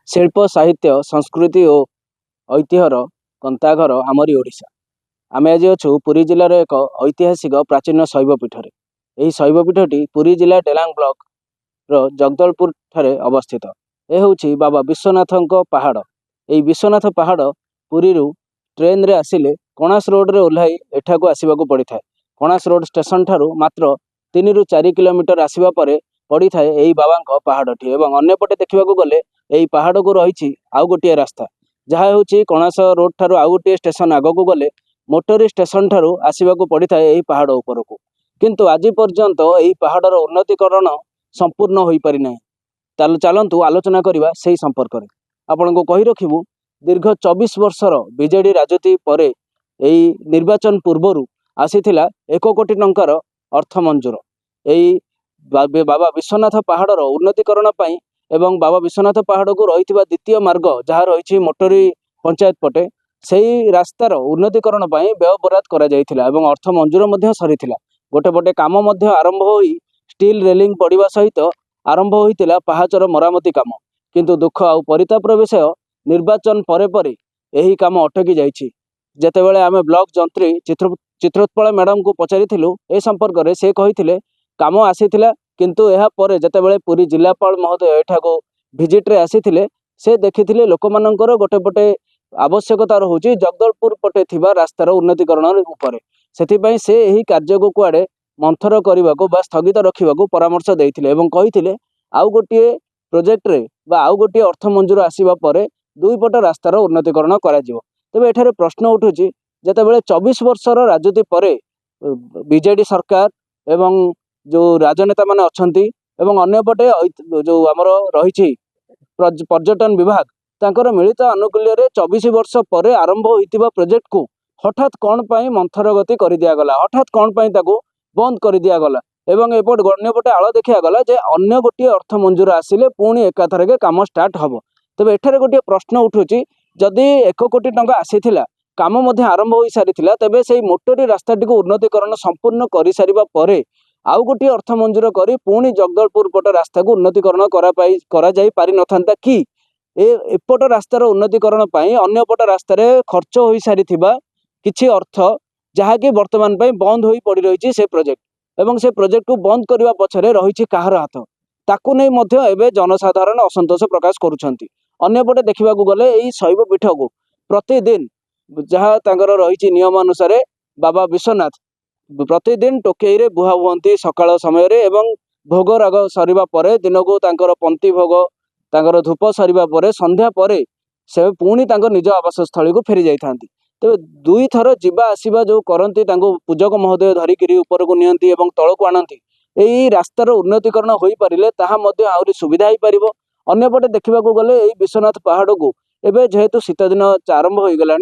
शिल्प साहित्य संस्कृति और ऐतिह्यर गंताघर आमरी ओडिशा। आम आज अच्छु पुरी जिलार एक ऐतिहासिक प्राचीन शैवपीठ। यही शैवपीठटी पुरी जिला डेलांग ब्लॉक रो जगदलपुर ठारे अवस्थित। यह हूँ बाबा विश्वनाथ पहाड़। यही विश्वनाथ पहाड़ पुरी ट्रेन रे आसिले कणास रोड रे ओह्लाई एठाकू आसवाक पड़ी था। कणास रोड स्टेशन ठारू मात्र 3 ରୁ 4 किलोमीटर आसवा परे पड़ी था यही बाबा पहाड़टी। एवं अन्यपटे देखा गले यही पहाड़ को रही आउ गोटे रास्ता जहाँ हूँ कणास रोड ठारू आउ गोटे स्टेशन आगक गले मोटरी स्टेशन ठारू आसवाक पड़ी था यही पहाड़ उपर को। किंतु आज पर्यंत यही पहाड़र उन्नतिकरण संपूर्ण हो पारि नहीं। चलतु आलोचना करवा से संपर्क में। आपण को कही रखिबू दीर्घ 24 वर्षर बीजेडी राजनीति पर यही निर्वाचन पूर्वर आसीथिला 1 कोटी टंकार अर्थ मंजूर यही बाबा विश्वनाथ पहाड़र उन्नतिकरण पाई एवं बाबा विश्वनाथ पहाड़ को रही द्वितीय मार्ग जहाँ रही मोटरी पंचायत पटे से रास्तार उन्नतिकरण पाई व्यय बराद करा जायथिला एवं अर्थ मंजूर मध्य सरीथिला। गोटे पटे काम मध्य आरंभ होई स्टील रेलिंग पड़िबा सहित आरंभ होइतिला पहाचर मरामती काम। किंतु दुख आउ परितापर विषय निर्वाचन परे परे यही काम अटकी जाइछि। जेतेबेले आमे ब्लॉक जंत्री चित्रोत्पल मैडम को पचारिथिलु ए संपर्क रे से कहिथिले काम आसीथिला किंतु एहा परे जेतेबेले पुरी जिलापाल महोदय एठाको विजिट रे आसीथिले से देखिथिले लोकमानंकर गोटे पटे आवश्यकता रहुछि जगदलपुर पटे थिबा रास्तार उन्नतिकरण उपरे। सेथिपई से यही कार्य को कुआडे मंथर करने बा स्थगित रखा परामर्श देइथिले एवं कहिथिले आउ गोटे प्रोजेक्ट रे बा आउ गोटे अर्थ मंजूर आसीबा परे दुई पट रास्तार उन्नतिकरण करा जिवो। तेबे एठारे प्रश्न उठुछि जेतेबेले 24 वर्षर राजनीति परे बीजेडी सरकार एवं जो राजनेता माने अछंती एवं अन्य पटे जो आमर रही पर्यटन विभाग तांकर मिलित आनुकूल्य रे 24 वर्ष परे आरंभ होइतिबा प्रोजेक्ट को हठात कौन पाई मंथर गति कर दिया गला, हठात कौन पाई ताको बंद कर दिया गला एवं एपट गण्यपटे आड़ देखा गला जे अन्य गोटे अर्थ मंजूर आसिले पुणी एकाथरके काम स्टार्ट हम। तेज एठारे गोटे प्रश्न उठुची जदि 1 कोटी टंका आसीथिला काम मध्य आरंभ हो सारी तेबे से मोटरी रास्ताटी को उन्नतिकरण संपूर्ण कर सारिबा परे आउ गोटे अर्थ मंजूर करी पुणी जगदलपुर पट रास्ता को उन्नतिकरण करा जाई पारि नथांता कि एपट रास्तार उन्नतिकरण पाई अन्य पट रास्तार खर्च हो सारी किछि अर्थ जहाँकि वर्तमान पाई बंद होई पड़ी रही से प्रोजेक्ट एवं से प्रोजेक्ट को बंद करने पछरे रही काहर हाथ ताकू नहीं मध्य एवं जनसाधारण असंतोष प्रकाश करुछंती। अन्यपटे देखा गले यही शैवपीठ को प्रतिदिन जहाँ तांकर रही नियम अनुसार बाबा विश्वनाथ प्रतिदिन टोकई रे बुहा हुअंती सकाळ समय रे एवं भोग राग सरिबा परे दिन को तांकर पंक्ति भोग तांकर धूप सरिबा परे संध्या परे से पुणी तांकर निज आवास स्थली को फेरी जाइथांती। तेज दुई थर जीवा आसवा जो करती पूजक महोदय धरिकी ऊपर को नियंती एवं तल को आणती यही रास्तार उन्नतिकरण हो पारे ताहा आहुरी सुविधा हो पार। अन्यपटे देखा गले यही विश्वनाथ पहाड़ को एवं जेहेतु शीत दिन आरंभ हो गला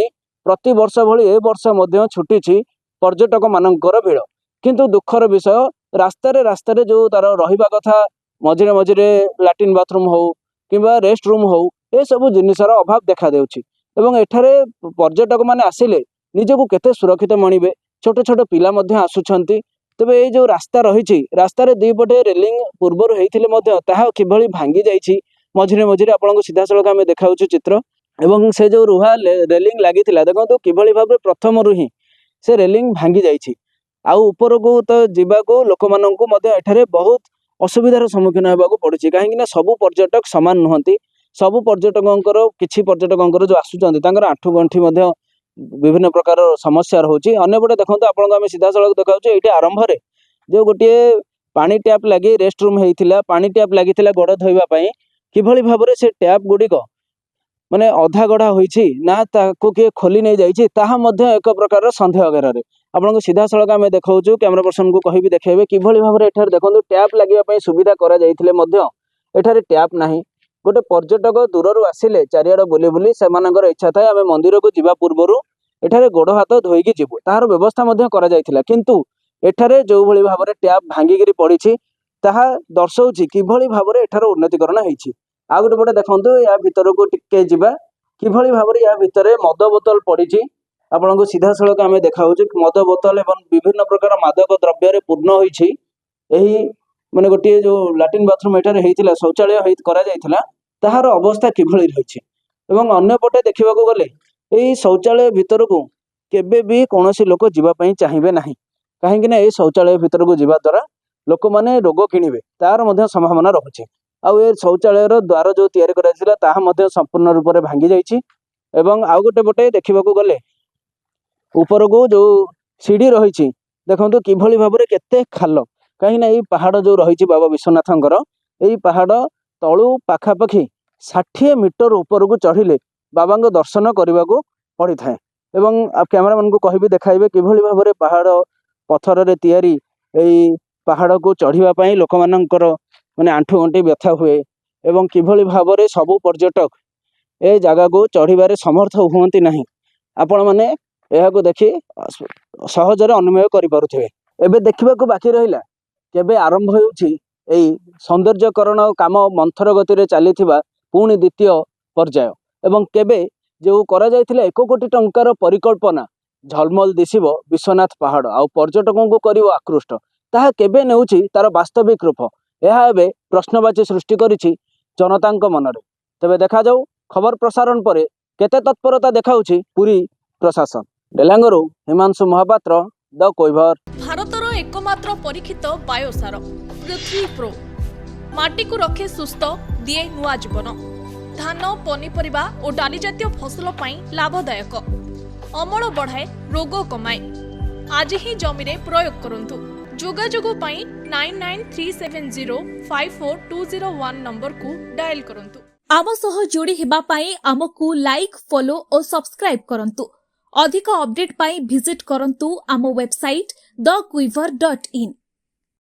प्रति वर्ष भली ए वर्ष छुटी पर्यटक मानकर भिड़। किंतु दुखर विषय रास्तार जो तार रहिबा कथा मझिरे मझिरे लैट्रिन बाथरूम हो किंबा रेस्ट रूम हो ए सब जिनिसर अभाव देखा देउछि एवं एठारे पर्यटक माने आसिले निजको केते सुरक्षित मणिबे। छोट छोट पिला मध्य आसुछंती। तेबे ए जो रास्ता रही रास्तार दुई पटे रेलिंग पूर्वर होइथिले मध्य ताहा किभଳି भांगी जाइछि मझिरे मझिरे आपनको सीधा सड़क आमे देखाउछु चित्र एवं से जो रुहा रेलिंग लागिथिला देखंतु किभଳି भाबरे प्रथम रुही से रेलिंग भांगी जाइछि। आउ ऊपर को तो जीवाको लोक माननकु मध्य एठारे बहुत असुविधार सम्मुखीन हेबाकु पड़ुछि काहेकि ना सब पर्यटक समान नुहंती। सबु पर्यटकंकर किछि पर्यटकंकर जो आसुचंती तांकर आंठु गंठी मध्य विभिन्न प्रकार समस्या रहुछि। अन्यपटे देखंतु आपनको आमे सीधा सड़क देखाउछु एठी आरंभ रे जो गोटे पानी टैप लगी रेस्ट रूम हेइथिला पानी टैप लागिथिला गोड़ धोइबा पई किभଳି भाबरे से टैप गुडीक माने अधा गढ़ा होइछि ना ताको के खोली नै जाइछि ताहा मध्य एक प्रकार संदेह घेर रे आपनको सीधा सड़क आमे देखाउछु। कैमरा पर्सन को कहिबि देखेबे किभଳି भाबरे एठार देखंतु टैप लागिबा पई सुविधा करा जाइथिले मध्य एठारे टैप नाही। गोटे पर्यटक दूर आसिले चारिआड बुली बुली सेमानकर इच्छा थाए आमे मंदिर को जिबा पूर्वरु एठारे गोड़ हाथ धोइकी जिबु ताहार व्यवस्था मध्य करा जाइथिला। किंतु एठारे जो भଳି भाबरे टैप भांगीगिरी पड़िछि ताहा दर्शौछि किभଳି भाबरे एठार उन्नतिकरण हेइछि। आ गोटे पटे देखंतु या भितर को टिके जिबा किभଳି भाबरे या भितरे मद बोतल पड़िछि आपनको सीधा सड़क आमे देखाउछु। मद बोतल एवं विभिन्न प्रकार मादक द्रव्य रे पूर्ण होइछि। एही माने गोटे जो लैट्रिन बाथरूम एठारे हेइथिला शौचालय करा जाइथिला ତାହାର ଅବସ୍ଥା କିଭଳି ରହିଛି। ଏବଂ ଅନ୍ୟପଟେ ଦେଖିବାକୁ ଗଲେ ଏହି ଶୌଚାଳୟ ଭିତରକୁ କେବେ ବି କୌଣସି ଲୋକ ଯିବା ପାଇଁ ଚାହିଁବେ ନାହିଁ, କାହିଁକି ନା ଏହି ଶୌଚାଳୟ ଭିତରକୁ ଯିବା ଦ୍ୱାରା ଲୋକମାନେ ରୋଗ କିଣିବେ, ତାର ମଧ୍ୟ ସମ୍ଭାବନା ରହୁଛି। ଆଉ ଏ ଶୌଚାଳୟର ଦ୍ୱାର ଯେଉଁ ତିଆରି କରାଯାଇଥିଲା ତାହା ମଧ୍ୟ ସମ୍ପୂର୍ଣ୍ଣ ରୂପରେ ଭାଙ୍ଗି ଯାଇଛି। ଏବଂ ଆଉ ଗୋଟେ ପଟେ ଦେଖିବାକୁ ଗଲେ ଉପରକୁ ଯେଉଁ ସିଡ଼ି ରହିଛି ଦେଖନ୍ତୁ କିଭଳି ଭାବରେ କେତେ ଖାଲ, କାହିଁକିନା ଏଇ ପାହାଡ଼ ଯେଉଁ ରହିଛି ବାବା ବିଶ୍ୱନାଥଙ୍କର, ଏଇ ପାହାଡ଼ ତଳୁ ପାଖାପାଖି 60 ମିଟର ଉପରକୁ ଚଢ଼ିଲେ ବାବାଙ୍କ ଦର୍ଶନ କରିବାକୁ ପଡ଼ିଥାଏ। ଏବଂ କ୍ୟାମେରାମ୍ୟାନଙ୍କୁ କହିବି ଦେଖାଇବେ କିଭଳି ଭାବରେ ପାହାଡ଼ ପଥରରେ ତିଆରି ଏଇ ପାହାଡ଼କୁ ଚଢ଼ିବା ପାଇଁ ଲୋକମାନଙ୍କର ମାନେ ଆଣ୍ଠୁ ଗଣ୍ଠି ବ୍ୟଥା ହୁଏ ଏବଂ କିଭଳି ଭାବରେ ସବୁ ପର୍ଯ୍ୟଟକ ଏ ଜାଗାକୁ ଚଢ଼ିବାରେ ସମର୍ଥ ହୁଅନ୍ତି ନାହିଁ। ଆପଣମାନେ ଏହାକୁ ଦେଖି ସହଜରେ ଅନୁମେୟ କରିପାରୁଥିବେ। ଏବେ ଦେଖିବାକୁ ବାକି ରହିଲା କେବେ ଆରମ୍ଭ ହେଉଛି ଏହି ସୌନ୍ଦର୍ଯ୍ୟକରଣ କାମ ମନ୍ଥର ଗତିରେ ଚାଲିଥିବା ପୁଣି ଦ୍ୱିତୀୟ ପର୍ଯ୍ୟାୟ, ଏବଂ କେବେ ଯେଉଁ କରାଯାଇଥିଲା 1 କୋଟି ଟଙ୍କାର ପରିକଳ୍ପନା ଝଲମଲ ଦିଶିବ ବିଶ୍ୱନାଥ ପାହାଡ଼ ଆଉ ପର୍ଯ୍ୟଟକଙ୍କୁ କରିବ ଆକୃଷ୍ଟ, ତାହା କେବେ ନେଉଛି ତାର ବାସ୍ତବିକ ରୂପ, ଏହା ଏବେ ପ୍ରଶ୍ନବାଚୀ ସୃଷ୍ଟି କରିଛି ଜନତାଙ୍କ ମନରେ। ତେବେ ଦେଖାଯାଉ ଖବର ପ୍ରସାରଣ ପରେ କେତେ ତତ୍ପରତା ଦେଖାଉଛି ପୁରୀ ପ୍ରଶାସନ। ଡେଲାଙ୍ଗରୁ ହିମାଂଶୁ ମହାପାତ୍ର, ଦ କୋଇଭର। ଭାରତର एकमात्र परीक्षित बायोसार पृथ्वी प्रो माटी को रखे सुस्थ दिए नुआ जीवन। धान पनीपरिबा और डाली जातीय फसल पाई लाभदायक, अमल बढ़ाए रोग कमाए। आज ही जमी रे प्रयोग करंतु। जोगाजोग पाई 9937054201 नंबर को डायल करंतु। आम सह जोड़ी हेबा पाई आमको लाइक फॉलो और सब्सक्राइब करंतु। अधिक अपडेट पाई विजिट करंतु आम वेबसाइट thequiver.in।